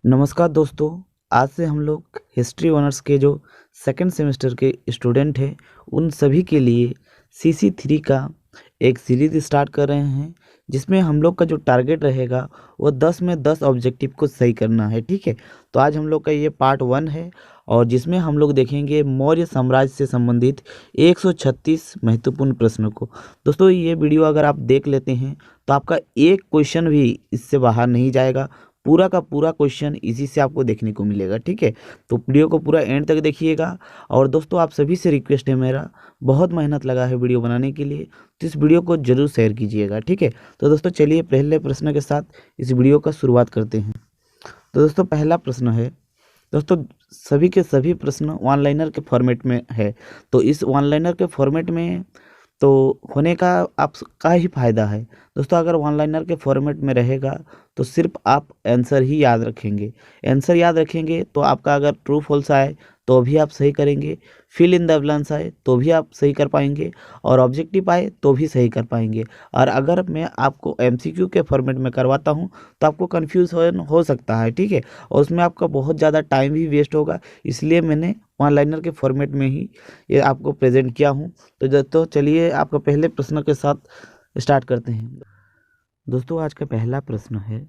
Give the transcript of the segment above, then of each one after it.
नमस्कार दोस्तों। आज से हम लोग हिस्ट्री ऑनर्स के जो सेकंड सेमेस्टर के स्टूडेंट हैं उन सभी के लिए CC3 का एक सीरीज स्टार्ट कर रहे हैं, जिसमें हम लोग का जो टारगेट रहेगा वो 10 में 10 ऑब्जेक्टिव को सही करना है। ठीक है, तो आज हम लोग का ये पार्ट 1 है और जिसमें हम लोग देखेंगे मौर्य साम्राज्य से संबंधित 136 महत्वपूर्ण प्रश्नों को। दोस्तों, ये वीडियो अगर आप देख लेते हैं तो आपका एक क्वेश्चन भी इससे बाहर नहीं जाएगा। पूरा का पूरा क्वेश्चन इसी से आपको देखने को मिलेगा। ठीक है, तो वीडियो को पूरा एंड तक देखिएगा। और दोस्तों, आप सभी से रिक्वेस्ट है, मेरा बहुत मेहनत लगा है वीडियो बनाने के लिए, तो इस वीडियो को जरूर शेयर कीजिएगा। ठीक है, तो दोस्तों चलिए पहले प्रश्न के साथ इस वीडियो का शुरुआत करते हैं। तो दोस्तों, पहला प्रश्न है, दोस्तों सभी के सभी प्रश्न वन लाइनर के फॉर्मेट में है। तो इस वन लाइनर के फॉर्मेट में तो होने का आपका ही फायदा है। दोस्तों, अगर वन लाइनर के फॉर्मेट में रहेगा तो सिर्फ आप आंसर ही याद रखेंगे। आंसर याद रखेंगे तो आपका अगर ट्रू फॉल्स आए तो भी आप सही करेंगे, फिल इन द ब्लैंक्स आए तो भी आप सही कर पाएंगे, और ऑब्जेक्टिव आए तो भी सही कर पाएंगे। और अगर मैं आपको MCQ के फॉर्मेट में करवाता हूँ तो आपको कन्फ्यूजन हो सकता है। ठीक है, और उसमें आपका बहुत ज़्यादा टाइम भी वेस्ट होगा, इसलिए मैंने वन लाइनर के फॉर्मेट में ही ये आपको प्रेजेंट किया हूँ। तो दोस्तों चलिए आपका पहले प्रश्न के साथ स्टार्ट करते हैं। दोस्तों, आज का पहला प्रश्न है,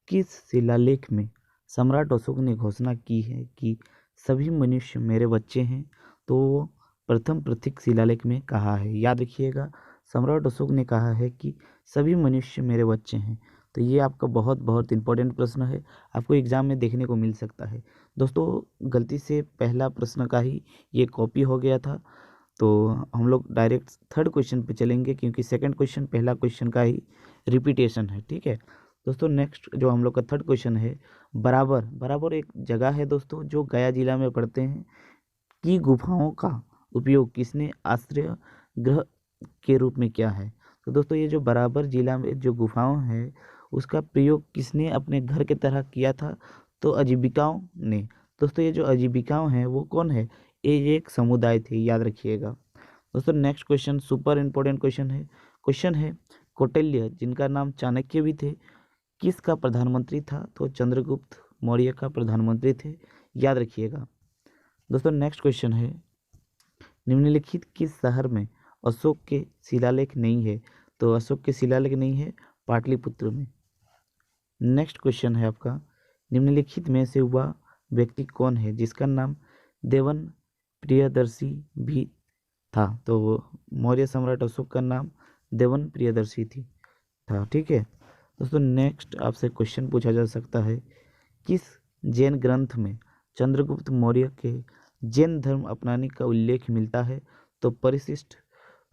किस शिलालेख में सम्राट अशोक ने घोषणा की है कि सभी मनुष्य मेरे बच्चे हैं? तो वो प्रथम प्रतीक शिलालेख में कहा है। याद रखिएगा, सम्राट अशोक ने कहा है कि सभी मनुष्य मेरे बच्चे हैं। तो ये आपका बहुत बहुत इंपॉर्टेंट प्रश्न है, आपको एग्जाम में देखने को मिल सकता है। दोस्तों, गलती से पहला प्रश्न का ही ये कॉपी हो गया था, तो हम लोग डायरेक्ट थर्ड क्वेश्चन पे चलेंगे, क्योंकि सेकंड क्वेश्चन पहला क्वेश्चन का ही रिपीटेशन है। ठीक है, दोस्तों नेक्स्ट जो हम लोग का थर्ड क्वेश्चन है, बराबर बराबर एक जगह है दोस्तों जो गया जिला में पड़ते हैं, की गुफाओं का उपयोग किसने आश्रय गृह के रूप में किया है? तो दोस्तों, ये जो बराबर जिला में जो गुफाओं है उसका प्रयोग किसने अपने घर की तरह किया था? तो आजीविकाओं ने। दोस्तों, ये जो आजीविकाओं हैं वो कौन है? ये एक समुदाय थे, याद रखिएगा। दोस्तों, next question super important question है, कौटिल्य जिनका नाम चाणक्य भी थे, किसका प्रधानमंत्री था? तो चंद्रगुप्त मौर्य का प्रधानमंत्री थे, याद रखिएगा। दोस्तों, नेक्स्ट क्वेश्चन है, निम्नलिखित किस शहर में अशोक के शिलालेख नहीं है? तो अशोक के शिलालेख नहीं है पाटलिपुत्र में। नेक्स्ट क्वेश्चन है आपका, निम्नलिखित में से वह व्यक्ति कौन है जिसका नाम देवन प्रियदर्शी भी था? तो वो मौर्य सम्राट अशोक का नाम देवन प्रियदर्शी थी था। ठीक है, दोस्तों नेक्स्ट आपसे क्वेश्चन पूछा जा सकता है, किस जैन ग्रंथ में चंद्रगुप्त मौर्य के जैन धर्म अपनाने का उल्लेख मिलता है? तो परिशिष्ट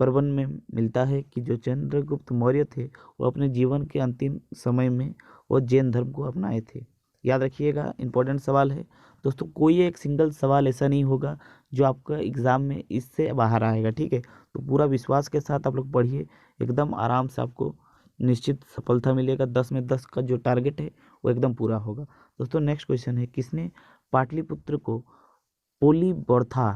पर्वन में मिलता है कि जो चंद्रगुप्त मौर्य थे वो अपने जीवन के अंतिम समय में वो जैन धर्म को अपनाए थे। याद रखिएगा, इंपॉर्टेंट सवाल है दोस्तों, कोई एक सिंगल सवाल ऐसा नहीं होगा जो आपका एग्जाम में इससे बाहर आएगा। ठीक है, तो पूरा विश्वास के साथ आप लोग पढ़िए, एकदम आराम से आपको निश्चित सफलता मिलेगा। 10 में 10 का जो टारगेट है वो एकदम पूरा होगा। दोस्तों, नेक्स्ट क्वेश्चन है, किसने पाटलिपुत्र को पोलीबर्था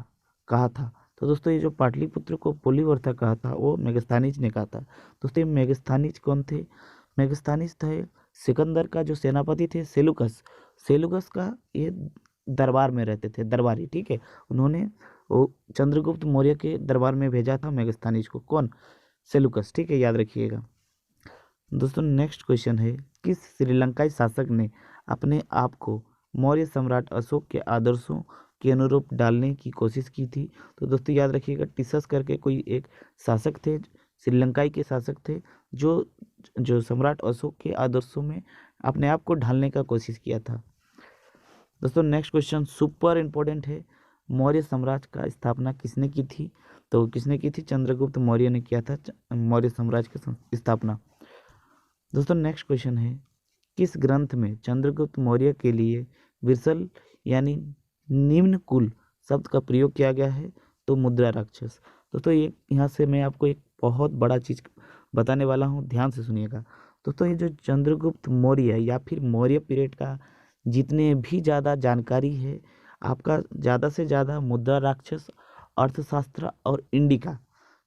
कहा था? तो दोस्तों, ये जो पाटलिपुत्र को पोलीबर्था कहा था वो मेगस्थानीज ने कहा था। दोस्तों, ये मेगस्थानीज कौन थे? मेगस्थानीज थे सिकंदर का जो सेनापति थे, सेलुकस। सेलुकस का ये दरबार में रहते थे, दरबारी। ठीक है, उन्होंने वो चंद्रगुप्त मौर्य के दरबार में भेजा था मेगस्थानीज को। कौन? सेलुकस। ठीक है, याद रखिएगा। दोस्तों, नेक्स्ट क्वेश्चन है, किस श्रीलंकाई शासक ने अपने आप को मौर्य सम्राट अशोक के आदर्शों के अनुरूप डालने की कोशिश की थी? तो दोस्तों, याद रखिएगा, टिसस करके कोई एक शासक थे, श्रीलंकाई के शासक थे, जो जो सम्राट अशोक के आदर्शों में अपने आप को ढालने का कोशिश किया था। दोस्तों, नेक्स्ट क्वेश्चन सुपर इम्पोर्टेंट है, मौर्य साम्राज्य का स्थापना किसने की थी? तो किसने की थी? चंद्रगुप्त मौर्य ने किया था मौर्य साम्राज्य की स्थापना। दोस्तों, नेक्स्ट क्वेश्चन है, किस ग्रंथ में चंद्रगुप्त मौर्य के लिए विरसल यानी निम्न कुल शब्द का प्रयोग किया गया है? तो मुद्रा राक्षस। दोस्तों, ये यहाँ से मैं आपको एक बहुत बड़ा चीज बताने वाला हूँ, ध्यान से सुनिएगा। दोस्तों, ये जो चंद्रगुप्त मौर्य या फिर मौर्य पीरियड का जितने भी ज़्यादा जानकारी है, आपका ज़्यादा से ज़्यादा मुद्रा राक्षस, अर्थशास्त्र और इंडिका,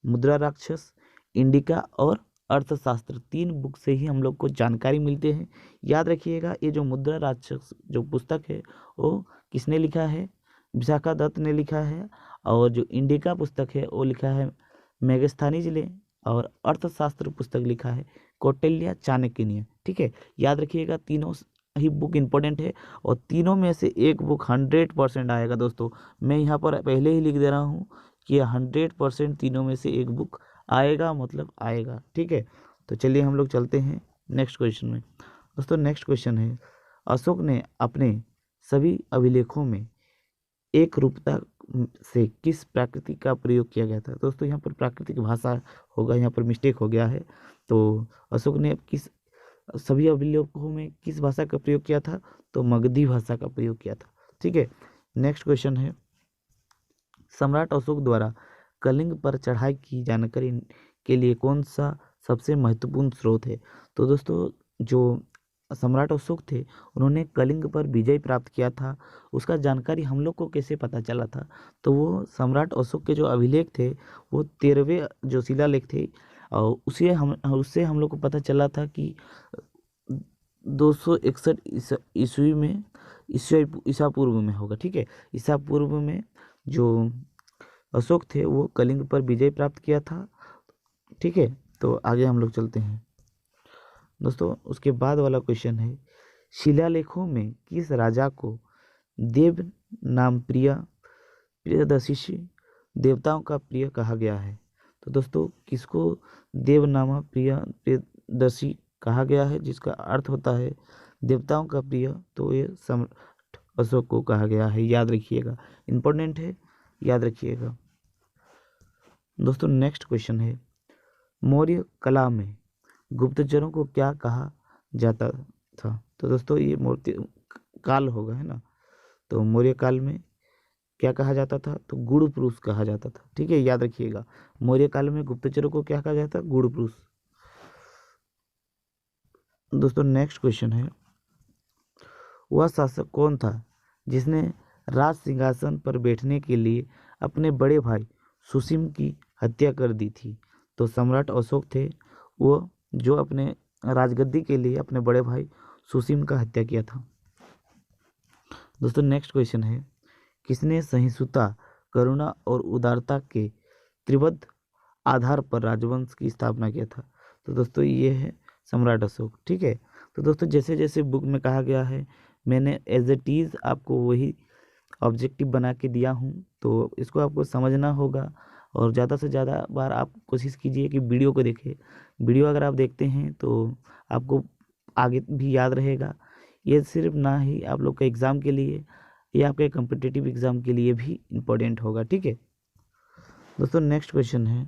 मुद्रा राक्षस, इंडिका और अर्थशास्त्र, 3 बुक से ही हम लोग को जानकारी मिलते हैं। याद रखिएगा, ये जो मुद्रा राक्षस जो पुस्तक है वो किसने लिखा है? विशाखा दत्त ने लिखा है। और जो इंडिका पुस्तक है वो लिखा है मेगस्थानी जी ने। और अर्थशास्त्र पुस्तक लिखा है कौटिल्य चाणक्य ने। ठीक है, याद रखिएगा, तीनों ही बुक इंपॉर्टेंट है और तीनों में से एक बुक 100% आएगा दोस्तों। मैं यहाँ पर पहले ही लिख दे रहा हूँ कि 100% तीनों में से एक बुक आएगा, मतलब आएगा। ठीक है, तो चलिए हम लोग चलते हैं नेक्स्ट क्वेश्चन में। दोस्तों नेक्स्ट क्वेश्चन है, अशोक ने अपने सभी अभिलेखों में एक रूपता से किस प्राकृति का प्रयोग किया गया था? दोस्तों यहाँ पर प्राकृतिक भाषा होगा, यहाँ पर मिस्टेक हो गया है। तो अशोक ने किस सभी अभिलेखों में किस भाषा का प्रयोग किया था? तो मगधी भाषा का प्रयोग किया था। ठीक है, नेक्स्ट क्वेश्चन है, सम्राट अशोक द्वारा कलिंग पर चढ़ाई की जानकारी के लिए कौन सा सबसे महत्वपूर्ण स्रोत है? तो दोस्तों जो सम्राट अशोक थे उन्होंने कलिंग पर विजय प्राप्त किया था, उसका जानकारी हम लोग को कैसे पता चला था? तो वो सम्राट अशोक के जो अभिलेख थे वो 13वें जो शिलालेख थे और उससे हम लोग को पता चला था कि 261 ईस्वी में ईसा पूर्व में होगा। ठीक है, ईसा पूर्व में जो अशोक थे वो कलिंग पर विजय प्राप्त किया था। ठीक है, तो आगे हम लोग चलते हैं दोस्तों। उसके बाद वाला क्वेश्चन है, शिलालेखों में किस राजा को देव नाम प्रियदर्शी देवताओं का प्रिय कहा गया है? तो दोस्तों किसको देव नाम प्रियदर्शी कहा गया है, जिसका अर्थ होता है देवताओं का प्रिय? तो ये सम्राट अशोक को कहा गया है। याद रखिएगा, इंपॉर्टेंट है, याद रखिएगा। दोस्तों नेक्स्ट क्वेश्चन है, मौर्य कला में गुप्तचरों को क्या कहा जाता था? तो दोस्तों ये मूर्ति काल होगा, है ना। तो मौर्य काल में क्या कहा जाता था? तो गुड़ पुरुष कहा जाता था। ठीक है, याद रखिएगा, मौर्य काल में गुप्तचरों को क्या कहा जाता? गुड़ पुरुष। दोस्तों नेक्स्ट क्वेश्चन है, वह शासक कौन था जिसने राज सिंहासन पर बैठने के लिए अपने बड़े भाई सुसीम की हत्या कर दी थी? तो सम्राट अशोक थे वो जो अपने राजगद्दी के लिए अपने बड़े भाई सुसीम का हत्या किया था। दोस्तों नेक्स्ट क्वेश्चन है, किसने सहिष्णुता, करुणा और उदारता के त्रिवद आधार पर राजवंश की स्थापना किया था? तो दोस्तों ये है सम्राट अशोक। ठीक है, तो दोस्तों जैसे जैसे बुक में कहा गया है मैंने एज इट इज़ आपको वही ऑब्जेक्टिव बना के दिया हूँ, तो इसको आपको समझना होगा और ज़्यादा से ज़्यादा बार आप कोशिश कीजिए कि वीडियो को देखें। वीडियो अगर आप देखते हैं तो आपको आगे भी याद रहेगा। ये सिर्फ ना ही आप लोग के एग्ज़ाम के लिए, ये आपके कम्पिटिटिव एग्ज़ाम के लिए भी इम्पोर्टेंट होगा। ठीक है दोस्तों, नेक्स्ट क्वेश्चन है,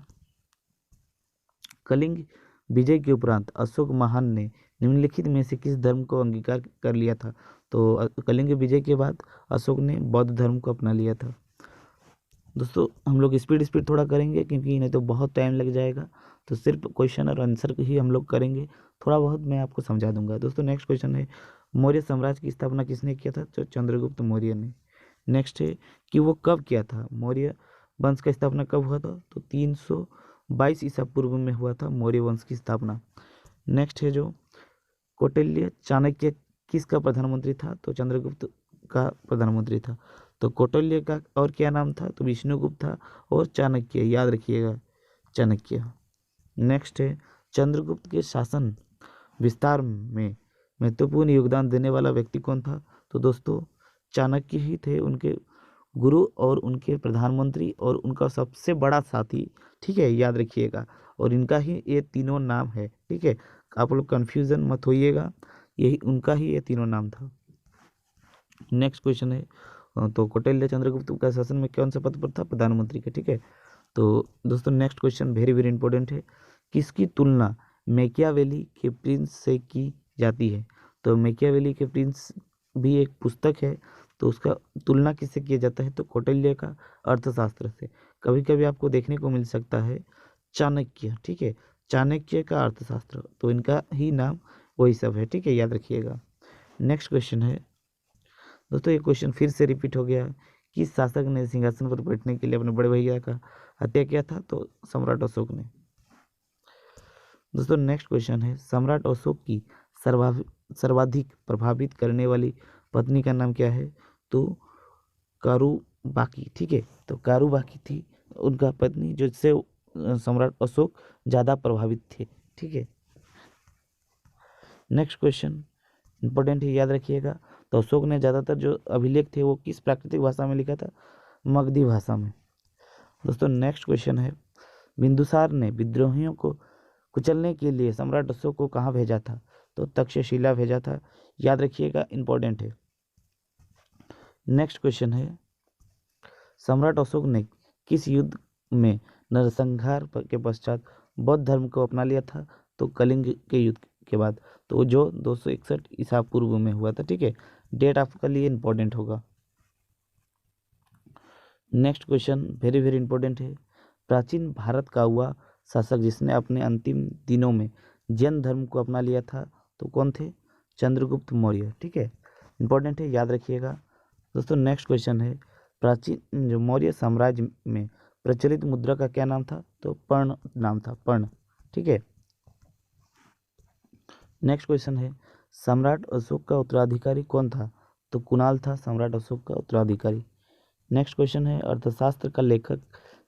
कलिंग विजय के उपरांत अशोक महान ने निम्नलिखित में से किस धर्म को अंगीकार कर लिया था? तो कलिंग विजय के बाद अशोक ने बौद्ध धर्म को अपना लिया था। दोस्तों हम लोग स्पीड थोड़ा करेंगे क्योंकि नहीं तो बहुत टाइम लग जाएगा, तो सिर्फ क्वेश्चन और आंसर ही हम लोग करेंगे, थोड़ा बहुत मैं आपको समझा दूंगा। दोस्तों नेक्स्ट क्वेश्चन है, मौर्य साम्राज्य की स्थापना किसने किया था? तो चंद्रगुप्त मौर्य ने। नेक्स्ट है कि वो कब किया था? मौर्य वंश का स्थापना कब हुआ था? तो 322 ईसा पूर्व में हुआ था मौर्य वंश की स्थापना। नेक्स्ट है जो कौटिल्य चाणक्य किसका प्रधानमंत्री था? तो चंद्रगुप्त का प्रधानमंत्री था। तो कौटिल्य का और क्या नाम था? तो विष्णुगुप्त था। और चाणक्य, याद रखिएगा चाणक्य। नेक्स्ट है, चंद्रगुप्त के शासन विस्तार में महत्वपूर्ण योगदान देने वाला व्यक्ति कौन था? तो दोस्तों चाणक्य ही थे, उनके गुरु और उनके प्रधानमंत्री और उनका सबसे बड़ा साथी। ठीक है, याद रखिएगा, और इनका ही ये तीनों नाम है। ठीक है, आप लोग कंफ्यूजन मत होइएगा, यही उनका ही ये तीनों नाम था। नेक्स्ट क्वेश्चन है, तो कौटिल्य चंद्रगुप्त का शासन में कौन सा पद पर था? प्रधानमंत्री के। ठीक है, तो दोस्तों next question very very important है, किसकी तुलना मैकियावेली के प्रिंस से की जाती है? तो मैकियावेली के प्रिंस भी एक पुस्तक है, तो उसका तुलना किससे किया जाता है? तो कौटिल्य का अर्थशास्त्र से। कभी कभी आपको देखने को मिल सकता है चाणक्य। ठीक है, चाणक्य का अर्थशास्त्र, तो इनका ही नाम वही सब है। ठीक है, याद रखिएगा। नेक्स्ट क्वेश्चन है दोस्तों, ये क्वेश्चन फिर से रिपीट हो गया, किस शासक ने सिंहासन पर बैठने के लिए अपने बड़े भैया का हत्या किया था? तो सम्राट अशोक ने। दोस्तों नेक्स्ट क्वेश्चन है, सम्राट अशोक की सर्वाधिक प्रभावित करने वाली पत्नी का नाम क्या है? तो कारुबाकी। ठीक है, तो कारुबाकी थी उनका पत्नी जिससे सम्राट अशोक ज़्यादा प्रभावित थे। ठीक है, नेक्स्ट क्वेश्चन इंपॉर्टेंट है, याद रखिएगा। तो अशोक ने ज़्यादातर जो अभिलेख थे वो किस प्राकृतिक भाषा में लिखा था? मगधी भाषा में। दोस्तों नेक्स्ट क्वेश्चन है, बिंदुसार ने विद्रोहियों को कुचलने के लिए सम्राट अशोक को कहाँ भेजा था? तो तक्षशिला भेजा था, याद रखिएगा, इंपॉर्टेंट है। नेक्स्ट क्वेश्चन है, सम्राट अशोक ने किस युद्ध में नरसंहार के पश्चात बौद्ध धर्म को अपना लिया था? तो कलिंग के युद्ध के बाद, तो जो 261 ईसा पूर्व में हुआ था। ठीक है, डेट आपके लिए इंपॉर्टेंट होगा। Next question very very important है, प्राचीन भारत का हुआ शासक जिसने अपने अंतिम दिनों में जैन धर्म को अपना लिया था, तो कौन थे? चंद्रगुप्त मौर्य। ठीक है, इंपॉर्टेंट है, याद रखिएगा। दोस्तों नेक्स्ट क्वेश्चन है, प्राचीन जो मौर्य साम्राज्य में प्रचलित मुद्रा का क्या नाम था? तो पर्ण नाम था, पर्ण। ठीक है, नेक्स्ट क्वेश्चन है, सम्राट अशोक का उत्तराधिकारी कौन था? तो कुणाल था सम्राट अशोक का उत्तराधिकारी। नेक्स्ट क्वेश्चन है, अर्थशास्त्र का लेखक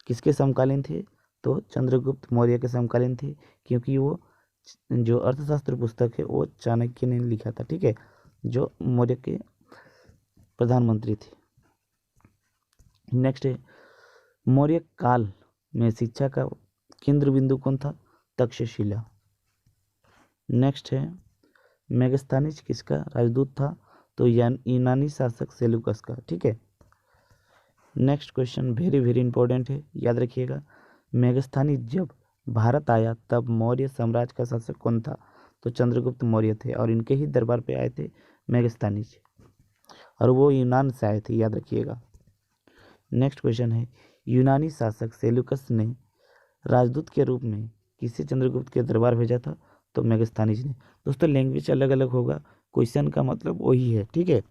किसके समकालीन थे? तो चंद्रगुप्त मौर्य के समकालीन थे, क्योंकि वो जो अर्थशास्त्र पुस्तक है वो चाणक्य ने लिखा था। ठीक है, जो मौर्य के प्रधानमंत्री थे। नेक्स्ट है, मौर्य काल में शिक्षा का केंद्र बिंदु कौन था? तक्षशिला। नेक्स्ट है, मेगस्थानिज किसका राजदूत था? तो यूनानी शासक सेलुकस का। ठीक है, next question very very important है, याद रखिएगा। मेगस्थानिज जब भारत आया तब मौर्य साम्राज्य का शासक कौन था? तो चंद्रगुप्त मौर्य थे, और इनके ही दरबार पे आए थे मेगस्थानिज, और वो यूनान से आए थे, याद रखिएगा। नेक्स्ट क्वेश्चन है, यूनानी शासक सेलुकस ने राजदूत के रूप में किसे चंद्रगुप्त के दरबार भेजा था? तो मेगस्थानिज ने। दोस्तों लैंग्वेज अलग अलग होगा, क्वेश्चन का मतलब वही है। ठीक है,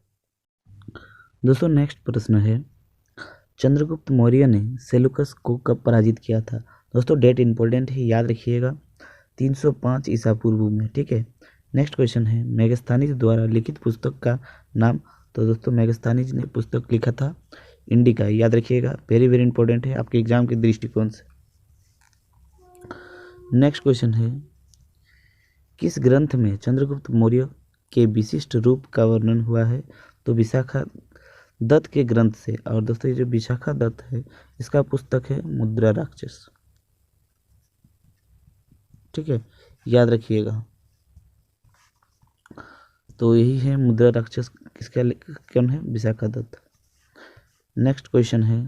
दोस्तों नेक्स्ट प्रश्न है, चंद्रगुप्त मौर्य ने सेलुकस को कब पराजित किया था? दोस्तों डेट इंपॉर्टेंट है, याद रखिएगा, 305 ईसा पूर्व में। ठीक है, नेक्स्ट क्वेश्चन है, मेगस्थानिज द्वारा लिखित पुस्तक का नाम? तो दोस्तों मेगस्थानिज ने पुस्तक लिखा था इंडिका, याद रखिएगा, वेरी वेरी इंपॉर्टेंट है आपके एग्जाम के दृष्टिकोण से। नेक्स्ट क्वेश्चन है, किस ग्रंथ में चंद्रगुप्त मौर्य के विशिष्ट रूप का वर्णन हुआ है? तो विशाखा दत्त के ग्रंथ से। और दोस्तों ये जो विशाखा दत्त है इसका पुस्तक है मुद्रा राक्षस। ठीक है, याद रखिएगा, तो यही है मुद्रा राक्षस, किसका कौन है? विशाखा दत्त। नेक्स्ट क्वेश्चन है,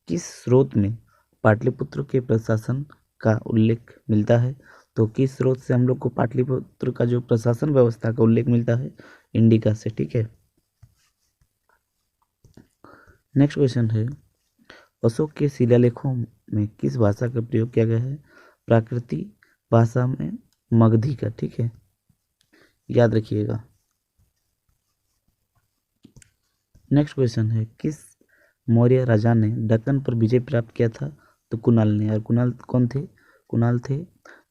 किस स्रोत में पाटलिपुत्र के प्रशासन का उल्लेख मिलता है? तो किस स्रोत से हम लोग को पाटलिपुत्र का जो प्रशासन व्यवस्था का उल्लेख मिलता है? इंडिका से। ठीक है, नेक्स्ट क्वेश्चन है, अशोक के शिलालेखों में किस भाषा का प्रयोग किया गया है? प्राकृतिक भाषा में मगधी का। ठीक है, याद रखिएगा। नेक्स्ट क्वेश्चन है, किस मौर्य राजा ने दक्कन पर विजय प्राप्त किया था? तो कुणाल ने। और कुणाल कौन थे? कुणाल थे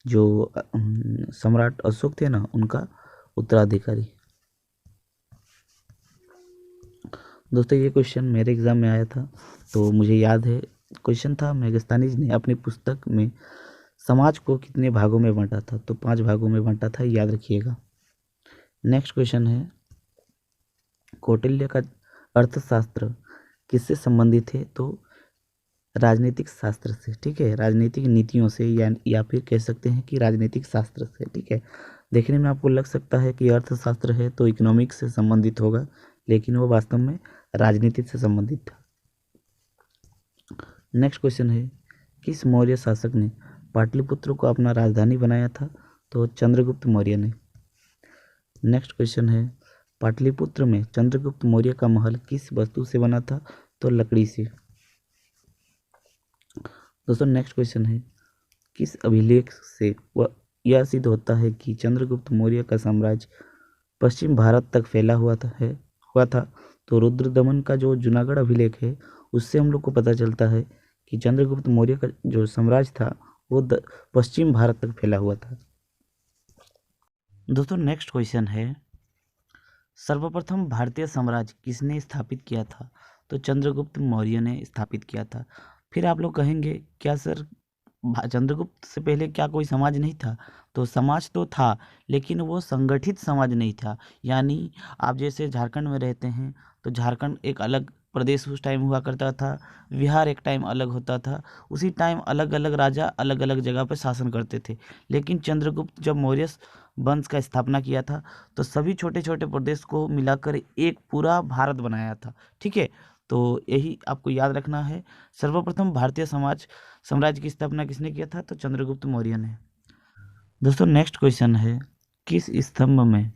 जो सम्राट अशोक थे ना, उनका उत्तराधिकारी। दोस्तों ये क्वेश्चन मेरे एग्जाम में आया था, तो मुझे याद है। क्वेश्चन था, मेगस्थानिज ने अपनी पुस्तक में समाज को कितने भागों में बांटा था? तो 5 भागों में बांटा था, याद रखिएगा। नेक्स्ट क्वेश्चन है, कौटिल्य का अर्थशास्त्र किससे संबंधित है? तो राजनीतिक शास्त्र से। ठीक है, राजनीतिक नीतियों से, या फिर कह सकते हैं कि राजनीतिक शास्त्र से। ठीक है, देखने में आपको लग सकता है कि अर्थशास्त्र है तो इकोनॉमिक्स से संबंधित होगा, लेकिन वो वास्तव में राजनीति से संबंधित था। नेक्स्ट क्वेश्चन है, किस मौर्य शासक ने पाटलिपुत्र को अपना राजधानी बनाया था? तो चंद्रगुप्त मौर्य ने। नेक्स्ट क्वेश्चन है, पाटलिपुत्र में चंद्रगुप्त मौर्य का महल किस वस्तु से बना था? तो लकड़ी से। दोस्तों नेक्स्ट क्वेश्चन है, किस अभिलेख से यह सिद्ध होता है कि चंद्रगुप्त मौर्य का साम्राज्य पश्चिम भारत तक फैला हुआ था? तो रुद्रदमन का जो जूनागढ़ अभिलेख है उससे हम लोग को पता चलता है कि चंद्रगुप्त मौर्य का जो साम्राज्य था वो पश्चिम भारत तक फैला हुआ था। दोस्तों नेक्स्ट क्वेश्चन है, सर्वप्रथम भारतीय साम्राज्य किसने स्थापित किया था? तो चंद्रगुप्त मौर्य ने स्थापित किया था। फिर आप लोग कहेंगे क्या सर चंद्रगुप्त से पहले क्या कोई समाज नहीं था? तो समाज तो था, लेकिन वो संगठित समाज नहीं था। यानी आप जैसे झारखंड में रहते हैं तो झारखंड एक अलग प्रदेश उस टाइम हुआ करता था, बिहार एक टाइम अलग होता था, उसी टाइम अलग अलग राजा अलग अलग जगह पर शासन करते थे। लेकिन चंद्रगुप्त जब मौर्य वंश का स्थापना किया था तो सभी छोटे छोटे प्रदेश को मिलाकर एक पूरा भारत बनाया था। ठीक है, तो यही आपको याद रखना है। सर्वप्रथम भारतीय साम्राज्य की स्थापना किसने किया था? तो चंद्रगुप्त मौर्य ने। दोस्तों नेक्स्ट क्वेश्चन है, किस स्तंभ में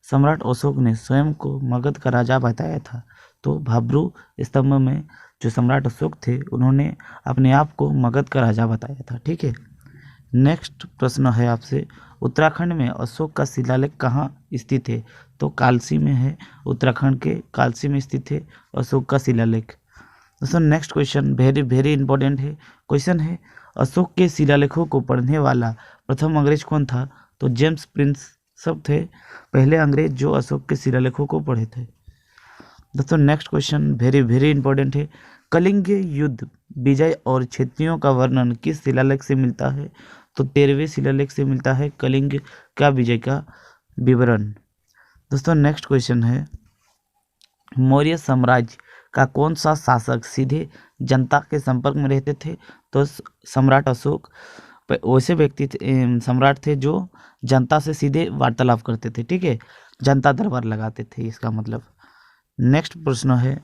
सम्राट अशोक ने स्वयं को मगध का राजा बताया था? तो भाब्रू स्तंभ में जो सम्राट अशोक थे उन्होंने अपने आप को मगध का राजा बताया था। ठीक है, नेक्स्ट प्रश्न है आपसे, उत्तराखंड में अशोक का शिलालेख कहाँ स्थित है? तो कालसी में है, उत्तराखंड के कालसी में स्थित है अशोक का शिलालेख। दोस्तों next question very very important है, क्वेश्चन है अशोक के शिलालेखों को पढ़ने वाला प्रथम अंग्रेज कौन था? तो जेम्स प्रिंस सब थे पहले अंग्रेज जो अशोक के शिलालेखों को पढ़े थे। दोस्तों next question very very important है, कलिंग युद्ध विजय और क्षेत्रियों का वर्णन किस शिलालेख से मिलता है? तो 13वें शिलालेख से मिलता है कलिंग का विजय का विवरण। दोस्तों नेक्स्ट क्वेश्चन है, मौर्य साम्राज्य का कौन सा शासक सीधे जनता के संपर्क में रहते थे? तो सम्राट अशोक वैसे व्यक्ति सम्राट थे जो जनता से सीधे वार्तालाप करते थे। ठीक है, जनता दरबार लगाते थे इसका मतलब। नेक्स्ट प्रश्न है,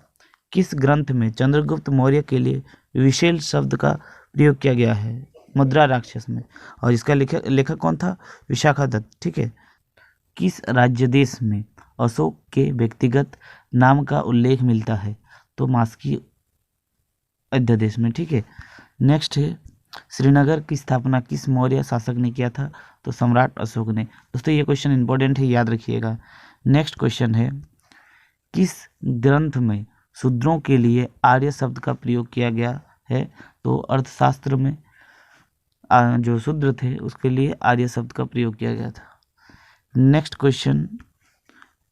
किस ग्रंथ में चंद्रगुप्त मौर्य के लिए विशेष शब्द का प्रयोग किया गया है? मुद्रा राक्षस में, और इसका लेखक कौन था? विशाखादत्त। ठीक है, किस राज्य देश में अशोक के व्यक्तिगत नाम का उल्लेख मिलता है? तो मास्की अध्यादेश में। ठीक है, नेक्स्ट है, श्रीनगर की स्थापना किस मौर्य शासक ने किया था? तो सम्राट अशोक ने। दोस्तों ये क्वेश्चन इंपॉर्टेंट है, याद रखिएगा। नेक्स्ट क्वेश्चन है, किस ग्रंथ में शूद्रों के लिए आर्य शब्द का प्रयोग किया गया है? तो अर्थशास्त्र में जो शूद्र थे उसके लिए आर्य शब्द का प्रयोग किया गया था। नेक्स्ट क्वेश्चन,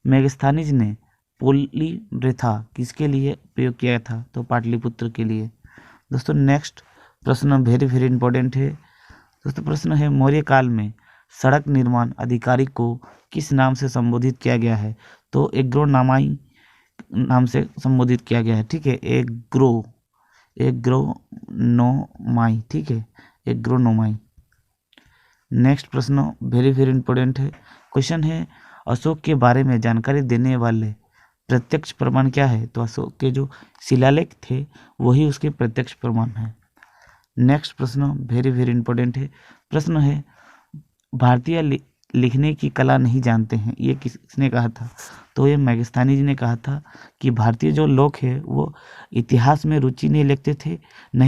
मेगस्थानीज ने पोलीवृथा किसके लिए प्रयोग किया था? तो पाटलिपुत्र के लिए। दोस्तों नेक्स्ट प्रश्न वेरी वेरी इंपॉर्टेंट है। दोस्तों प्रश्न है, मौर्य काल में सड़क निर्माण अधिकारी को किस नाम से संबोधित किया गया है? तो एग्रोनॉमाई नाम से संबोधित किया गया है। ठीक है, एग्रोनोमाई। ठीक है, एग्रोनोमाई। नेक्स्ट प्रश्न वेरी वेरी इंपॉर्टेंट है, क्वेश्चन है अशोक के बारे में जानकारी देने वाले प्रत्यक्ष प्रमाण क्या है? तो अशोक के जो शिलालेख थे वही उसके प्रत्यक्ष प्रमाण है। नेक्स्ट प्रश्न वेरी वेरी इंपॉर्टेंट है, प्रश्न है भारतीय लिखने की कला नहीं जानते हैं, ये किसने कहा था? तो ये मेगस्थानी जी ने कहा था कि भारतीय जो लोग हैं वो इतिहास में रुचि नहीं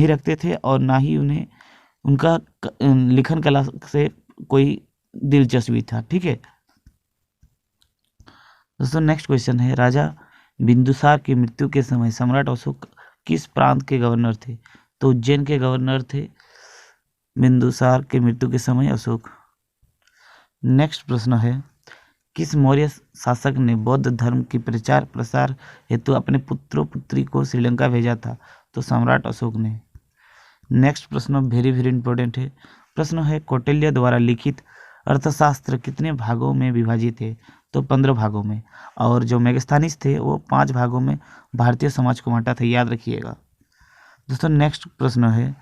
रखते थे और ना ही उन्हें उनका लिखन कला से कोई दिलचस्पी था। ठीक है दोस्तों, नेक्स्ट क्वेश्चन है, राजा बिंदुसार की मृत्यु के समय सम्राट अशोक किस प्रांत के गवर्नर थे? तो उज्जैन के गवर्नर थे बिंदुसार के मृत्यु के समय अशोक। नेक्स्ट प्रश्न है, किस मौर्य शासक ने बौद्ध धर्म की प्रचार प्रसार हेतु अपने पुत्रों पुत्री को श्रीलंका भेजा था? तो सम्राट अशोक ने। नेक्स्ट प्रश्न वेरी वेरी इंपॉर्टेंट है, प्रश्न है कौटिल्य द्वारा लिखित अर्थशास्त्र कितने भागों में विभाजित है? तो 15 भागों में, और जो मेगस्थानीज थे वो 5 भागों में भारतीय समाज को बांटा था, याद रखिएगा। दोस्तों नेक्स्ट प्रश्न है,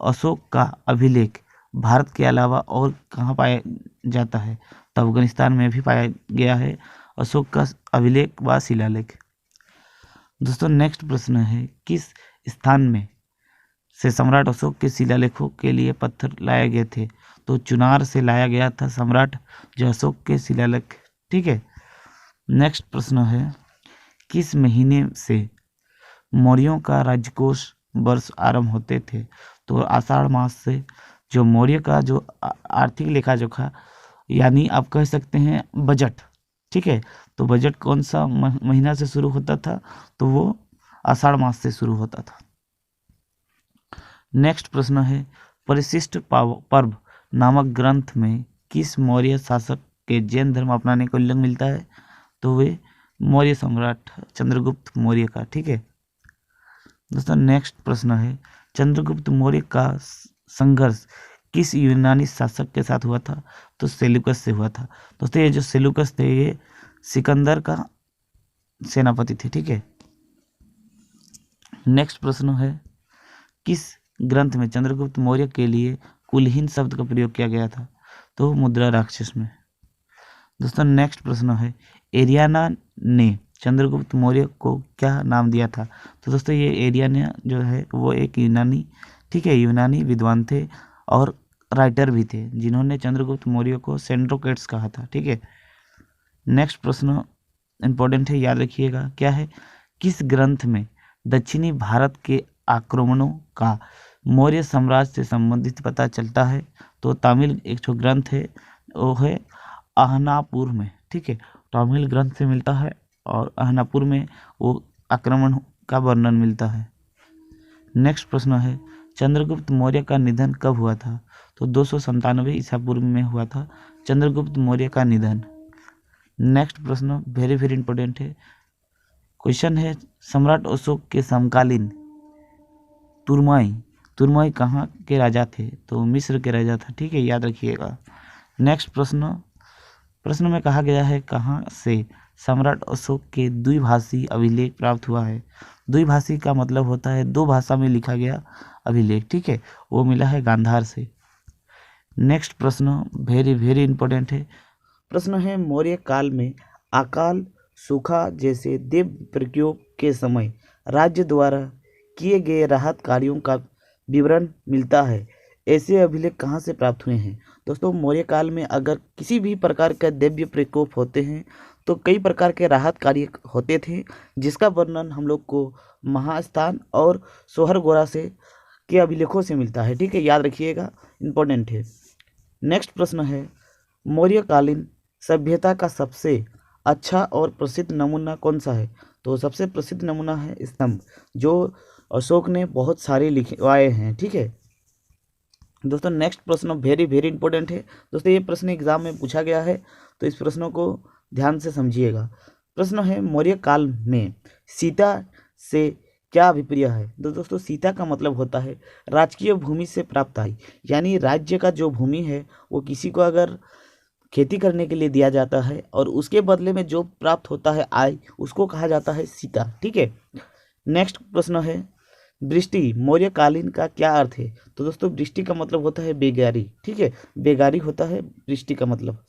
अशोक का अभिलेख भारत के अलावा और कहाँ पाया जाता है? तो अफगानिस्तान में भी पाया गया है अशोक का अभिलेख व शिलालेख। दोस्तों नेक्स्ट प्रश्न है, किस स्थान में से सम्राट अशोक के शिलालेखों के लिए पत्थर लाए गए थे? तो चुनार से लाया गया था सम्राट जो अशोक के शिलालेख। ठीक है, नेक्स्ट प्रश्न है, किस महीने से मौर्यों का राजकोष वर्ष आरंभ होते थे? तो आषाढ़ मास से जो मौर्य का जो आर्थिक लेखा जोखा यानी आप कह सकते हैं बजट। ठीक है, तो बजट कौन सा महीना से शुरू होता था? तो वो आषाढ़ मास से शुरू होता था। नेक्स्ट प्रश्न है, परिशिष्ट पर्व नामक ग्रंथ में किस मौर्य शासक के जैन धर्म अपनाने का उल्लेख मिलता है? तो वे मौर्य सम्राट चंद्रगुप्त मौर्य का। ठीक है दोस्तों, नेक्स्ट प्रश्न है चंद्रगुप्त मौर्य का संघर्ष किस यूनानी शासक के साथ हुआ था? तो सेल्यूकस से हुआ था। दोस्तों ये जो सेल्यूकस थे ये सिकंदर का सेनापति थे। ठीक है, नेक्स्ट प्रश्न है किस ग्रंथ में चंद्रगुप्त मौर्य के लिए कुलहीन शब्द का प्रयोग किया गया था? तो मुद्रा राक्षस में। दोस्तों नेक्स्ट प्रश्न है एरियाना ने चंद्रगुप्त मौर्य को क्या नाम दिया था? तो दोस्तों ये एरियाना जो है वो एक यूनानी, ठीक है, यूनानी विद्वान थे और राइटर भी थे जिन्होंने चंद्रगुप्त मौर्य को सेंड्रोकेट्स कहा था। ठीक है, नेक्स्ट प्रश्न इंपॉर्टेंट है, याद रखिएगा। क्या है? किस ग्रंथ में दक्षिणी भारत के आक्रमणों का मौर्य साम्राज्य से संबंधित पता चलता है? तो तमिल एक जो ग्रंथ है वो है आहनापुर में। ठीक है, तमिल ग्रंथ से मिलता है और आहनापुर में वो आक्रमण का वर्णन मिलता है। नेक्स्ट प्रश्न है चंद्रगुप्त मौर्य का निधन कब हुआ था? तो 297 ईसा पूर्व में हुआ था चंद्रगुप्त मौर्य का निधन। नेक्स्ट प्रश्न वेरी वेरी इंपॉर्टेंट है, क्वेश्चन है सम्राट अशोक के समकालीन तुर्मई कहाँ के राजा थे? तो मिस्र के राजा था। ठीक है, याद रखिएगा। नेक्स्ट प्रश्न में कहा गया है कहाँ से सम्राट अशोक के द्विभाषी अभिलेख प्राप्त हुआ है? द्विभाषी का मतलब होता है दो भाषा में लिखा गया अभिलेख। ठीक है, वो मिला है गांधार से। नेक्स्ट प्रश्न वेरी वेरी इंपॉर्टेंट है, प्रश्न है मौर्य काल में अकाल सूखा जैसे देव प्रकोप के समय राज्य द्वारा किए गए राहत कार्यों का विवरण मिलता है, ऐसे अभिलेख कहाँ से प्राप्त हुए हैं? दोस्तों मौर्य काल में अगर किसी भी प्रकार का दैव्य प्रकोप होते हैं तो कई प्रकार के राहत कार्य होते थे जिसका वर्णन हम लोग को महास्थान और सोहरगोरा से के अभिलेखों से मिलता है। ठीक है, याद रखिएगा, इंपॉर्टेंट है। नेक्स्ट प्रश्न है मौर्यकालीन सभ्यता का सबसे अच्छा और प्रसिद्ध नमूना कौन सा है? तो सबसे प्रसिद्ध नमूना है स्तंभ, जो अशोक ने बहुत सारे लिखवाए हैं। ठीक है दोस्तों, नेक्स्ट प्रश्न वेरी वेरी इंपॉर्टेंट है। दोस्तों ये प्रश्न एग्जाम में पूछा गया है तो इस प्रश्नों को ध्यान से समझिएगा। प्रश्न है मौर्य काल में सीता से क्या अभिप्राय है? तो दोस्तों सीता का मतलब होता है राजकीय भूमि से प्राप्त आय, यानी राज्य का जो भूमि है वो किसी को अगर खेती करने के लिए दिया जाता है और उसके बदले में जो प्राप्त होता है आय उसको कहा जाता है सीता। ठीक है, नेक्स्ट प्रश्न है वृष्टि मौर्यकालीन का क्या अर्थ है? तो दोस्तों वृष्टि का मतलब होता है बेगारी। ठीक है, बेगारी होता है वृष्टि का मतलब।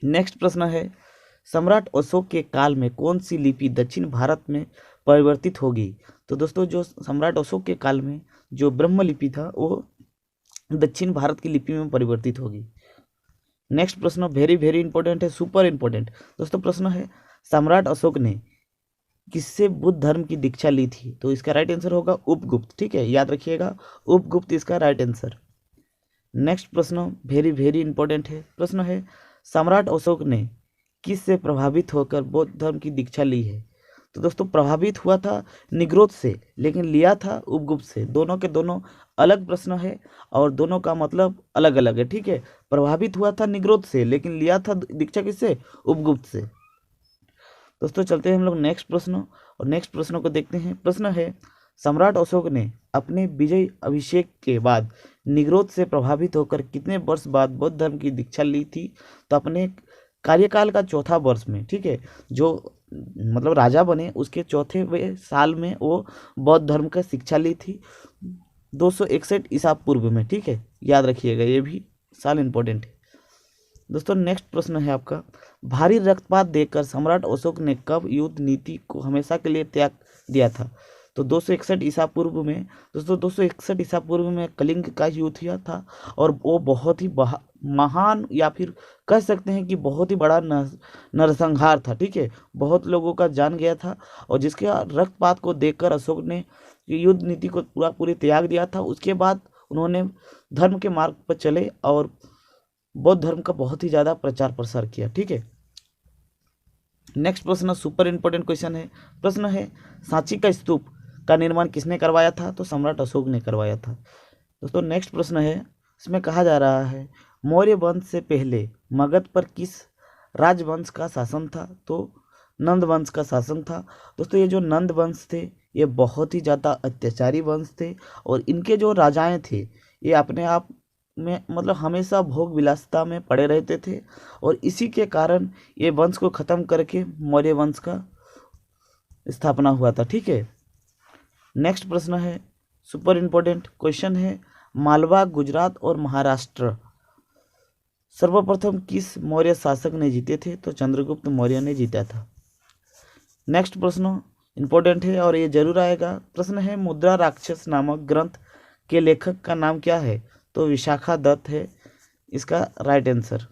नेक्स्ट प्रश्न है सम्राट अशोक के काल में कौन सी लिपि दक्षिण भारत में परिवर्तित होगी? तो दोस्तों जो सम्राट अशोक के काल में जो ब्रह्म लिपि था वो दक्षिण भारत की लिपि में परिवर्तित होगी। नेक्स्ट प्रश्न वेरी वेरी इंपॉर्टेंट है, सुपर इंपॉर्टेंट। दोस्तों प्रश्न है सम्राट अशोक ने किससे बुद्ध धर्म की दीक्षा ली थी? तो इसका राइट आंसर होगा उपगुप्त। ठीक है, याद रखिएगा, उपगुप्त इसका राइट आंसर। नेक्स्ट प्रश्न वेरी वेरी इंपॉर्टेंट है, प्रश्न है सम्राट अशोक ने किस से प्रभावित होकर बौद्ध धर्म की दीक्षा ली है? तो दोस्तों प्रभावित हुआ था निग्रोध से, लेकिन लिया था उपगुप्त से। दोनों के दोनों अलग प्रश्न है और दोनों का मतलब अलग अलग है। ठीक है, प्रभावित हुआ था निग्रोध से लेकिन लिया था दीक्षा किससे? उपगुप्त से। दोस्तों चलते हैं हम लोग नेक्स्ट प्रश्न, और नेक्स्ट प्रश्न को देखते हैं। प्रश्न है सम्राट अशोक ने अपने विजय अभिषेक के बाद निग्रोध से प्रभावित होकर कितने वर्ष बाद बौद्ध धर्म की दीक्षा ली थी? तो अपने कार्यकाल का चौथा वर्ष में। ठीक है, जो मतलब राजा बने उसके चौथे साल में वो बौद्ध धर्म का शिक्षा ली थी 261 ईसा पूर्व में। ठीक है, याद रखिएगा, ये भी साल इंपॉर्टेंट है। दोस्तों नेक्स्ट प्रश्न है आपका भारी रक्तपात देखकर सम्राट अशोक ने कब युद्ध नीति को हमेशा के लिए त्याग दिया था? तो 261 ईसा पूर्व में। दोस्तों 261 ईसा पूर्व में कलिंग का युद्ध हुआ था और वो बहुत ही महान या फिर कह सकते हैं कि बहुत ही बड़ा नरसंहार था। ठीक है, बहुत लोगों का जान गया था और जिसके रक्तपात को देखकर अशोक ने युद्ध नीति को पूरी त्याग दिया था। उसके बाद उन्होंने धर्म के मार्ग पर चले और बौद्ध धर्म का बहुत ही ज़्यादा प्रचार प्रसार किया। ठीक है, नेक्स्ट प्रश्न सुपर इंपॉर्टेंट क्वेश्चन है। प्रश्न है सांची का स्तूप का निर्माण किसने करवाया था? तो सम्राट अशोक ने करवाया था। दोस्तों नेक्स्ट प्रश्न है, इसमें कहा जा रहा है मौर्य वंश से पहले मगध पर किस राजवंश का शासन था? तो नंद वंश का शासन था। दोस्तों ये जो नंद वंश थे ये बहुत ही ज़्यादा अत्याचारी वंश थे और इनके जो राजाएं थे ये अपने आप में मतलब हमेशा भोग विलासिता में पड़े रहते थे और इसी के कारण ये वंश को ख़त्म करके मौर्य वंश का स्थापना हुआ था। ठीक है, नेक्स्ट प्रश्न है, सुपर इम्पोर्टेंट क्वेश्चन है, मालवा, गुजरात और महाराष्ट्र सर्वप्रथम किस मौर्य शासक ने जीते थे? तो चंद्रगुप्त मौर्य ने जीता था। नेक्स्ट प्रश्न इम्पोर्टेंट है और ये जरूर आएगा। प्रश्न है, मुद्रा राक्षस नामक ग्रंथ के लेखक का नाम क्या है? तो विशाखा दत्त है इसका राइट आंसर।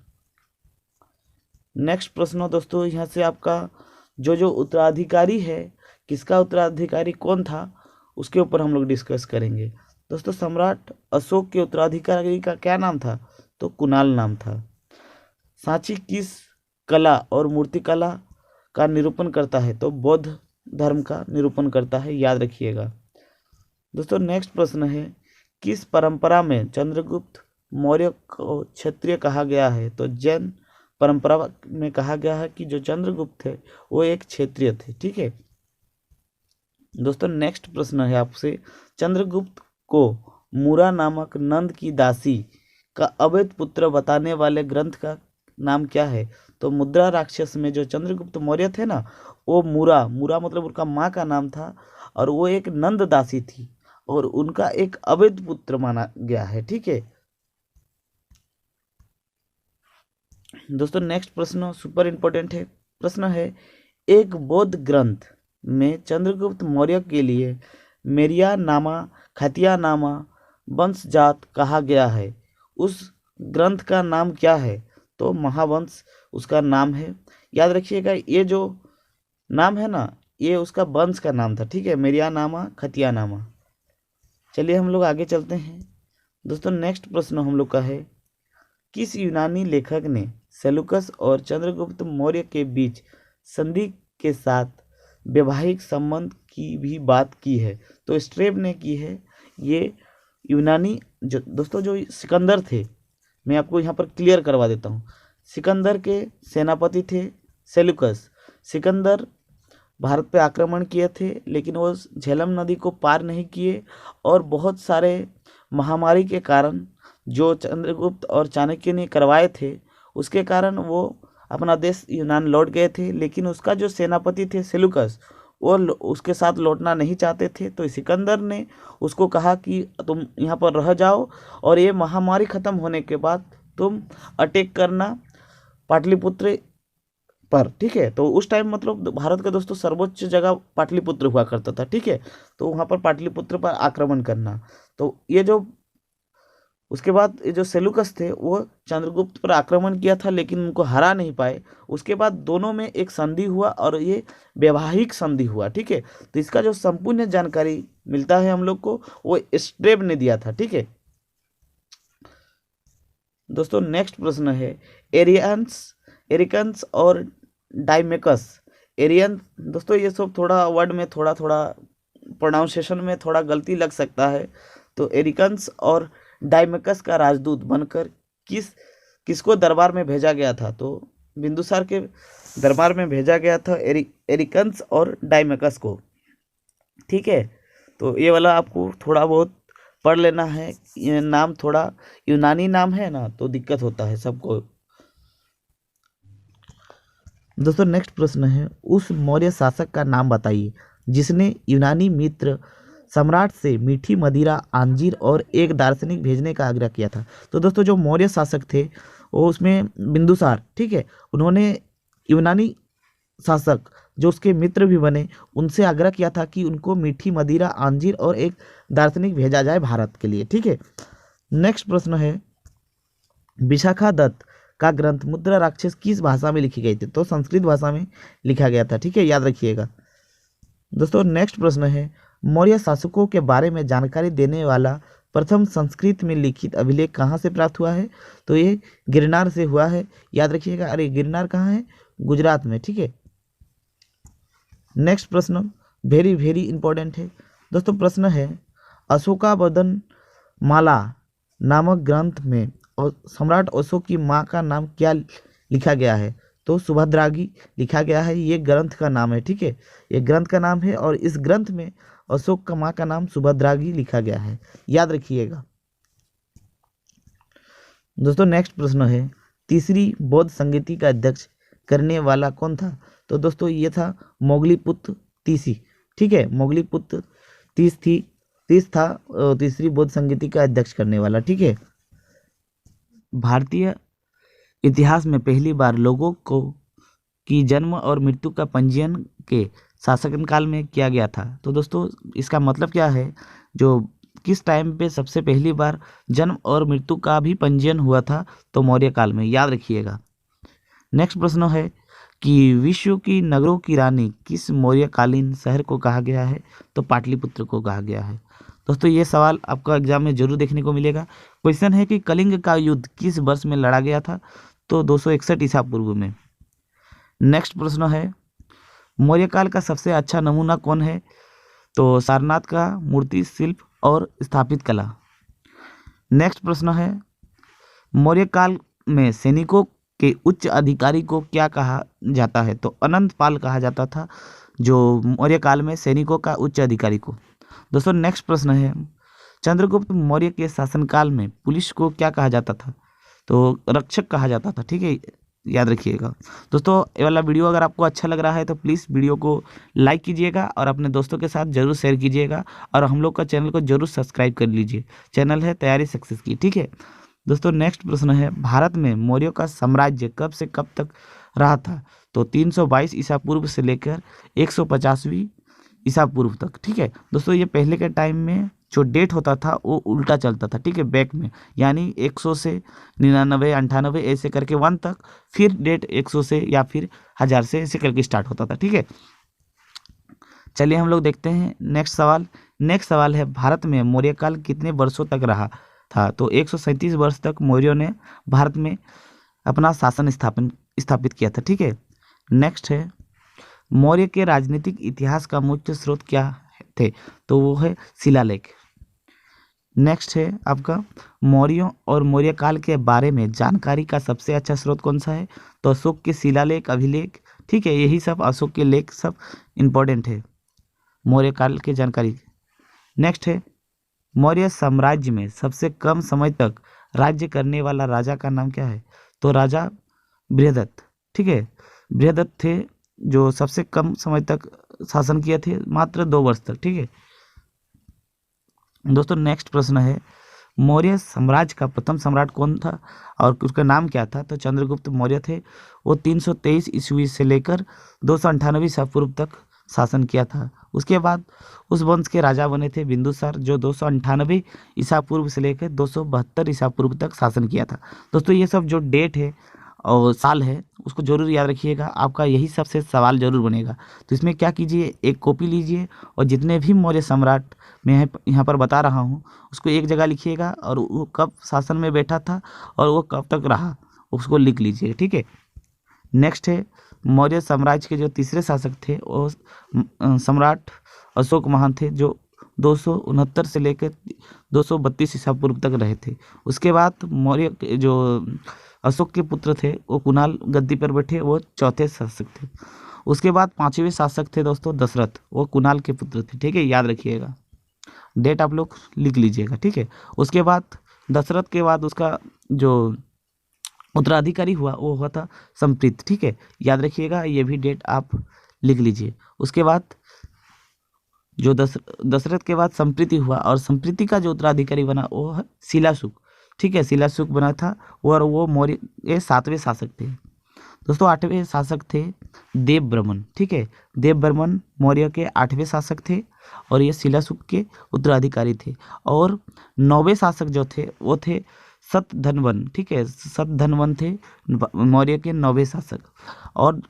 नेक्स्ट प्रश्न दोस्तों, यहाँ से आपका जो उत्तराधिकारी है, किसका उत्तराधिकारी कौन था उसके ऊपर हम लोग डिस्कस करेंगे। दोस्तों सम्राट अशोक के उत्तराधिकारी का क्या नाम था? तो कुणाल नाम था। सांची किस कला और मूर्तिकला का निरूपण करता है? तो बौद्ध धर्म का निरूपण करता है, याद रखिएगा। दोस्तों नेक्स्ट प्रश्न है, किस परंपरा में चंद्रगुप्त मौर्य को क्षत्रिय कहा गया है? तो जैन परंपरा में कहा गया है कि जो चंद्रगुप्त थे वो एक क्षत्रिय थे। ठीक है दोस्तों, नेक्स्ट प्रश्न है आपसे, चंद्रगुप्त को मुरा नामक नंद की दासी का अवैध पुत्र बताने वाले ग्रंथ का नाम क्या है? तो मुद्रा राक्षस में जो चंद्रगुप्त मौर्य थे ना, वो मुरा मतलब उनका माँ का नाम था और वो एक नंद दासी थी और उनका एक अवैध पुत्र माना गया है। ठीक है दोस्तों, नेक्स्ट प्रश्न सुपर इंपॉर्टेंट है। प्रश्न है, एक बौद्ध ग्रंथ में चंद्रगुप्त मौर्य के लिए मेरिया नामा खतिया नामा वंशजात कहा गया है, उस ग्रंथ का नाम क्या है? तो महावंश उसका नाम है, याद रखिएगा। ये जो नाम है ना, ये उसका वंश का नाम था। ठीक है, मेरिया नामा खतिया नामा। चलिए हम लोग आगे चलते हैं। दोस्तों नेक्स्ट प्रश्न हम लोग का है, किस यूनानी लेखक ने सेलुकस और चंद्रगुप्त मौर्य के बीच संधि के साथ वैवाहिक संबंध की भी बात की है? तो स्ट्रेब ने की है। ये यूनानी दोस्तों जो सिकंदर थे, मैं आपको यहाँ पर क्लियर करवा देता हूँ। सिकंदर के सेनापति थे सेलुकस। सिकंदर भारत पे आक्रमण किए थे लेकिन वो झेलम नदी को पार नहीं किए और बहुत सारे महामारी के कारण जो चंद्रगुप्त और चाणक्य ने करवाए थे उसके कारण वो अपना देश यूनान लौट गए थे। लेकिन उसका जो सेनापति थे सेलुकस, वो उसके साथ लौटना नहीं चाहते थे, तो सिकंदर ने उसको कहा कि तुम यहाँ पर रह जाओ और ये महामारी ख़त्म होने के बाद तुम अटैक करना पाटलिपुत्र पर। ठीक है, तो उस टाइम मतलब भारत का दोस्तों सर्वोच्च जगह पाटलिपुत्र हुआ करता था। ठीक है, तो वहाँ पर पाटलिपुत्र पर आक्रमण करना। तो ये जो उसके बाद ये जो सेलुकस थे वो चंद्रगुप्त पर आक्रमण किया था लेकिन उनको हरा नहीं पाए। उसके बाद दोनों में एक संधि हुआ और ये वैवाहिक संधि हुआ। ठीक है, तो इसका जो संपूर्ण जानकारी मिलता है हम लोग को वो स्ट्रेब ने दिया था। ठीक है दोस्तों, नेक्स्ट प्रश्न है, एरिकन्स और डाइमेकस। एरियन दोस्तों ये सब थोड़ा वर्ड में थोड़ा प्रोनाउंसिएशन में थोड़ा गलती लग सकता है। तो एरिकन्स और डाइमेकस का राजदूत बनकर किसको दरबार में भेजा गया था? तो बिंदुसार के दरबार में भेजा गया था एरिकन्स और डाइमेकस को। ठीक है, तो ये वाला आपको थोड़ा बहुत पढ़ लेना है। ये नाम थोड़ा यूनानी नाम है ना, तो दिक्कत होता है सबको। दोस्तों नेक्स्ट प्रश्न है, उस मौर्य शासक का नाम बताइए जिसने यूनानी मित्र सम्राट से मीठी मदिरा, अंजीर और एक दार्शनिक भेजने का आग्रह किया था। तो दोस्तों जो मौर्य शासक थे वो उसमें बिंदुसार। ठीक है, उन्होंने यूनानी शासक जो उसके मित्र भी बने उनसे आग्रह किया था कि उनको मीठी मदिरा, अंजीर और एक दार्शनिक भेजा जाए भारत के लिए। ठीक है, नेक्स्ट प्रश्न है, विशाखा दत्त का ग्रंथ मुद्रा राक्षस किस भाषा में लिखी गई थी? तो संस्कृत भाषा में लिखा गया था। ठीक है, याद रखिएगा। दोस्तों नेक्स्ट प्रश्न है, मौर्य शासकों के बारे में जानकारी देने वाला प्रथम संस्कृत में लिखित अभिलेख कहाँ से प्राप्त हुआ है? तो ये गिरनार से हुआ है, याद रखिएगा। अरे गिरनार कहाँ है? गुजरात में। ठीक है, नेक्स्ट प्रश्न वेरी इंपॉर्टेंट है दोस्तों। प्रश्न है, अशोकावदन माला नामक ग्रंथ में और सम्राट अशोक की माँ का नाम क्या लिखा गया है? तो सुभद्रागी लिखा गया है। ये ग्रंथ का नाम है, ठीक है, ये ग्रंथ का नाम है और इस ग्रंथ में अशोक का माँ का नाम सुभद्रागी लिखा गया है, याद रखिएगा। दोस्तों नेक्स्ट प्रश्न है, तीसरी बौद्ध संगीति का अध्यक्ष करने वाला कौन था? तो दोस्तों ये था मोगलीपुत्र तीसी, ठीक है, मोगलीपुत्र तीस था तीसरी बौद्ध संगीति का अध्यक्ष करने वाला, ठीक है। भारतीय इतिहास में पहली बार लोगों को की जन्म और मृत्यु का पंजीयन के शासनकाल में किया गया था। तो दोस्तों इसका मतलब क्या है, जो किस टाइम पे सबसे पहली बार जन्म और मृत्यु का भी पंजीयन हुआ था? तो मौर्य काल में, याद रखिएगा। नेक्स्ट प्रश्न है कि विश्व की नगरों की रानी किस मौर्यकालीन शहर को कहा गया है? तो पाटलिपुत्र को कहा गया है। दोस्तों ये सवाल आपका एग्जाम में जरूर देखने को मिलेगा। क्वेश्चन है कि कलिंग का युद्ध किस वर्ष में लड़ा गया था? तो 261 ईसा पूर्व में। नेक्स्ट प्रश्न है, मौर्यकाल का सबसे अच्छा नमूना कौन है? तो सारनाथ का मूर्ति शिल्प और स्थापित कला। नेक्स्ट प्रश्न है, मौर्यकाल में सैनिकों के उच्च अधिकारी को क्या कहा जाता है? तो अनंत पाल कहा जाता था, जो मौर्यकाल में सैनिकों का उच्च अधिकारी को। दोस्तों नेक्स्ट प्रश्न है, चंद्रगुप्त मौर्य के शासनकाल में पुलिस को क्या कहा जाता था? तो रक्षक कहा जाता था, ठीक है, याद रखिएगा। दोस्तों ये वाला वीडियो अगर आपको अच्छा लग रहा है तो प्लीज़ वीडियो को लाइक कीजिएगा और अपने दोस्तों के साथ जरूर शेयर कीजिएगा और हम लोग का चैनल को जरूर सब्सक्राइब कर लीजिए। चैनल है तैयारी सक्सेस की, ठीक है। दोस्तों नेक्स्ट प्रश्न है, भारत में मौर्यों का साम्राज्य कब से कब तक रहा था? तो 322 ईसा पूर्व से लेकर 150वीं ईसा पूर्व तक, ठीक है। दोस्तों ये पहले के टाइम में जो डेट होता था वो उल्टा चलता था, ठीक है, बैक में, यानी 100 से 99, 98 ऐसे करके 1 तक, फिर डेट 100 से या फिर 1000 से ऐसे करके स्टार्ट होता था, ठीक है। चलिए हम लोग देखते हैं नेक्स्ट सवाल। नेक्स्ट सवाल है, भारत में मौर्यकाल कितने वर्षों तक रहा था? तो 137 वर्ष तक मौर्यों ने भारत में अपना शासन स्थापित किया था, ठीक है। नेक्स्ट है, मौर्य के राजनीतिक इतिहास का मुख्य स्रोत क्या थे? तो वो है शिलालेख। नेक्स्ट है आपका, मौर्यों और मौर्यकाल के बारे में जानकारी का सबसे अच्छा स्रोत कौन सा है? तो अशोक के शिलालेख, अभिलेख, ठीक है, यही सब अशोक के लेख सब इम्पोर्टेंट है मौर्य काल की जानकारी। नेक्स्ट है, मौर्य साम्राज्य में सबसे कम समय तक राज्य करने वाला राजा का नाम क्या है? तो राजा बृहदत्त, ठीक है, बृहदत्त थे जो सबसे कम समय तक शासन किए थे, मात्र 2 वर्ष तक, ठीक है। दोस्तों नेक्स्ट प्रश्न है, मौर्य साम्राज्य का प्रथम सम्राट कौन था और उसका नाम क्या था? तो चंद्रगुप्त मौर्य थे। वो 323 ईस्वी से लेकर 298 ईसा पूर्व तक शासन किया था। उसके बाद उस वंश के राजा बने थे बिंदुसार, जो 298 ईसा पूर्व से लेकर 272 ईसा पूर्व तक शासन किया था। दोस्तों ये सब जो डेट है और साल है उसको जरूर याद रखिएगा, आपका यही सबसे सवाल जरूर बनेगा। तो इसमें क्या कीजिए, एक कॉपी लीजिए और जितने भी मौर्य सम्राट मैं यहाँ पर बता रहा हूँ उसको एक जगह लिखिएगा और वो कब शासन में बैठा था और वो कब तक रहा उसको लिख लीजिए, ठीक है। नेक्स्ट है, मौर्य साम्राज्य के जो तीसरे शासक थे वो सम्राट अशोक महान थे, जो 269 से लेकर 232 ईसा पूर्व तक रहे थे। उसके बाद मौर्य के जो अशोक के पुत्र थे वो कुणाल गद्दी पर बैठे, वो चौथे शासक थे। उसके बाद 5वें शासक थे दोस्तों दशरथ, वो कुणाल के पुत्र थे, ठीक है, याद रखिएगा, डेट आप लोग लिख लीजिएगा, ठीक है। उसके बाद दशरथ के बाद उसका जो उत्तराधिकारी हुआ वो हुआ था संप्रीत, ठीक है, याद रखिएगा, ये भी डेट आप लिख लीजिए। उसके बाद जो दशरथ के बाद संप्रीति हुआ और संप्रीति का जो उत्तराधिकारी बना वो है शिलाशुक, ठीक है, शिलाशुक बना था और वो मौर्य के 7वें शासक थे। दोस्तों 8वें शासक थे देवबर्मन, ठीक है, देवबर्मन मौर्य के 8वें शासक थे और ये शिलाशुक के उत्तराधिकारी थे। और 9वें शासक जो थे वो थे सतधनवन, ठीक है, सतधनवन थे मौर्य के 9वें शासक। और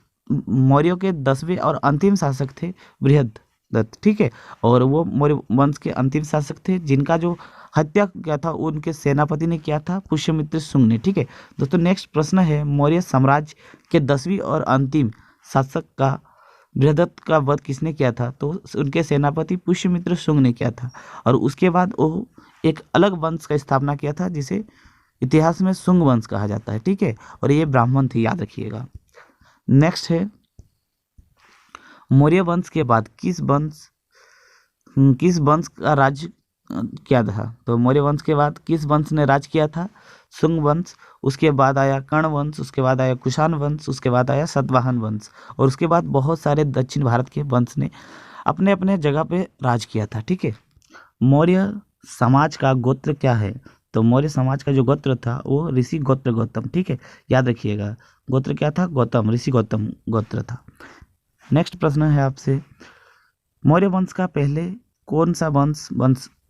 मौर्य के 10वें और अंतिम शासक थे बृहदत्त, ठीक है, और वो मौर्य वंश के अंतिम शासक थे जिनका जो हत्या किया था उनके सेनापति ने किया था पुष्यमित्र शुंग ने, ठीक है। दोस्तों नेक्स्ट प्रश्न है, मौर्य साम्राज्य के 10वीं और अंतिम शासक का बृहदत्त का वध किसने किया था? तो उनके सेनापति पुष्यमित्र शुंग ने किया था। और उसके बाद वो एक अलग वंश का स्थापना किया था जिसे इतिहास में शुंग वंश कहा जाता है। ठीक है, और ये ब्राह्मण थे, याद रखिएगा। नेक्स्ट है मौर्य वंश के बाद किस वंश का राज्य किया था? तो मौर्य वंश के बाद किस वंश ने राज किया था? शुंग वंश। उसके बाद आया कर्ण वंश, उसके बाद आया कुषाण वंश, उसके बाद आया सातवाहन वंश, और उसके बाद बहुत सारे दक्षिण भारत के वंश ने अपने अपने जगह पे राज किया था। ठीक है, मौर्य समाज का गोत्र क्या है? तो मौर्य समाज का जो गोत्र था वो ऋषि गोत्र गौतम। ठीक है, याद रखिएगा, गोत्र क्या था? गौतम, ऋषि गौतम गोत्र था। नेक्स्ट प्रश्न है आपसे, मौर्य वंश का पहले कौन सा वंश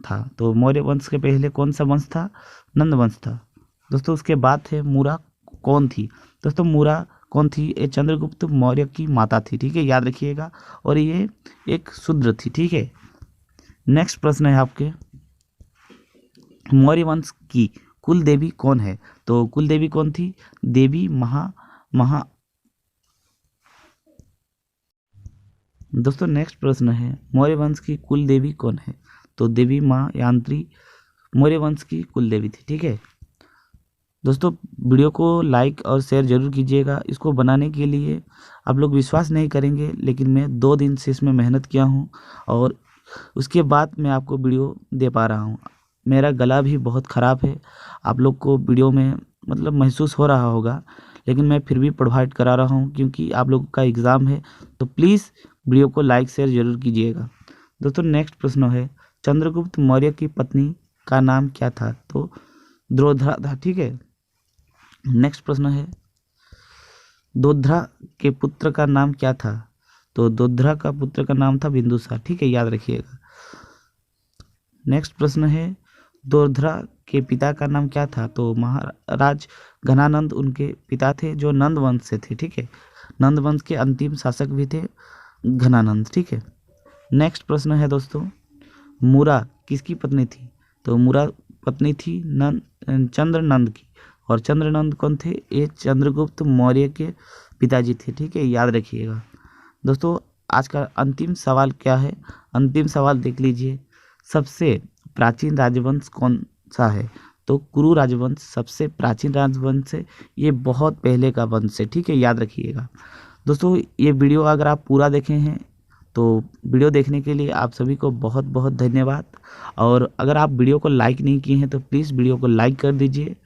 था? तो मौर्य वंश के पहले कौन सा वंश था? नंद वंश था। दोस्तों उसके बाद थे मूरा कौन थी? दोस्तों मूरा कौन थी? ये चंद्रगुप्त मौर्य की माता थी। ठीक है, याद रखिएगा, और ये एक शूद्र थी। ठीक है, नेक्स्ट प्रश्न है आपके, मौर्य वंश की कुल देवी कौन है? तो कुल देवी कौन थी? देवी महा दोस्तों नेक्स्ट प्रश्न है, मौर्य वंश की कुल देवी कौन है? तो देवी माँ यांत्री मौर्य वंश की कुल देवी थी। ठीक है दोस्तों, वीडियो को लाइक और शेयर जरूर कीजिएगा। इसको बनाने के लिए आप लोग विश्वास नहीं करेंगे, लेकिन मैं 2 दिन से इसमें मेहनत किया हूँ और उसके बाद मैं आपको वीडियो दे पा रहा हूँ। मेरा गला भी बहुत ख़राब है, आप लोग को वीडियो में मतलब महसूस हो रहा होगा, लेकिन मैं फिर भी प्रोवाइड करा रहा हूँ क्योंकि आप लोगों का एग्ज़ाम है। तो प्लीज़ वीडियो को लाइक शेयर जरूर कीजिएगा। दोस्तों नेक्स्ट प्रश्न है, चंद्रगुप्त मौर्य की पत्नी का नाम क्या था? तो द्रौपदा था। ठीक है, नेक्स्ट प्रश्न है, दोध्रा के पुत्र का नाम क्या था? तो दोध्रा का पुत्र का नाम था बिंदुसार। ठीक है, याद रखिएगा। नेक्स्ट प्रश्न है, दोध्रा के पिता का नाम क्या था? तो महाराज घनानंद उनके पिता थे जो नंद वंश से थे। ठीक है, नंद वंश के अंतिम शासक भी थे घनानंद। ठीक है, नेक्स्ट प्रश्न है दोस्तों, मूरा किसकी पत्नी थी? तो मूरा पत्नी थी चंद्रनंद की, और चंद्रनंद कौन थे? ये चंद्रगुप्त मौर्य के पिताजी थे। ठीक है, याद रखिएगा। दोस्तों आज का अंतिम सवाल क्या है? अंतिम सवाल देख लीजिए, सबसे प्राचीन राजवंश कौन सा है? तो कुरु राजवंश सबसे प्राचीन राजवंश है, ये बहुत पहले का वंश है। ठीक है, याद रखिएगा। दोस्तों ये वीडियो अगर आप पूरा देखे हैं तो वीडियो देखने के लिए आप सभी को बहुत बहुत धन्यवाद। और अगर आप वीडियो को लाइक नहीं किए हैं तो प्लीज़ वीडियो को लाइक कर दीजिए,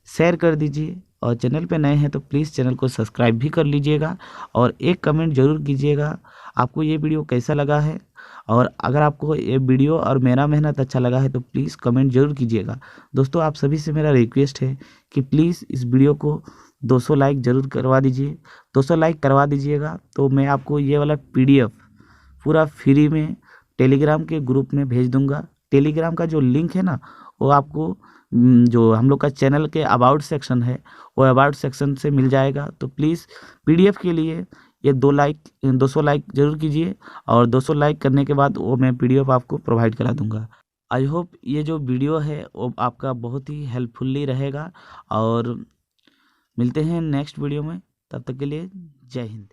शेयर कर दीजिए, और चैनल पे नए हैं तो प्लीज़ चैनल को सब्सक्राइब भी कर लीजिएगा, और एक कमेंट ज़रूर कीजिएगा आपको ये वीडियो कैसा लगा है। और अगर आपको ये वीडियो और मेरा मेहनत अच्छा लगा है तो प्लीज़ कमेंट ज़रूर कीजिएगा। दोस्तों आप सभी से मेरा रिक्वेस्ट है कि प्लीज़ इस वीडियो को 200 लाइक ज़रूर करवा दीजिए। 200 लाइक करवा दीजिएगा तो मैं आपको ये वाला PDF पूरा फ्री में टेलीग्राम के ग्रुप में भेज दूंगा। टेलीग्राम का जो लिंक है ना, वो आपको जो हम लोग का चैनल के अबाउट सेक्शन है, वो अबाउट सेक्शन से मिल जाएगा। तो प्लीज़ PDF के लिए ये 200 लाइक ज़रूर कीजिए, और 200 लाइक करने के बाद वो मैं PDF आपको प्रोवाइड करा दूंगा। आई होप ये जो वीडियो है वो आपका बहुत ही हेल्पफुली रहेगा, और मिलते हैं नेक्स्ट वीडियो में। तब तक के लिए जय हिंद।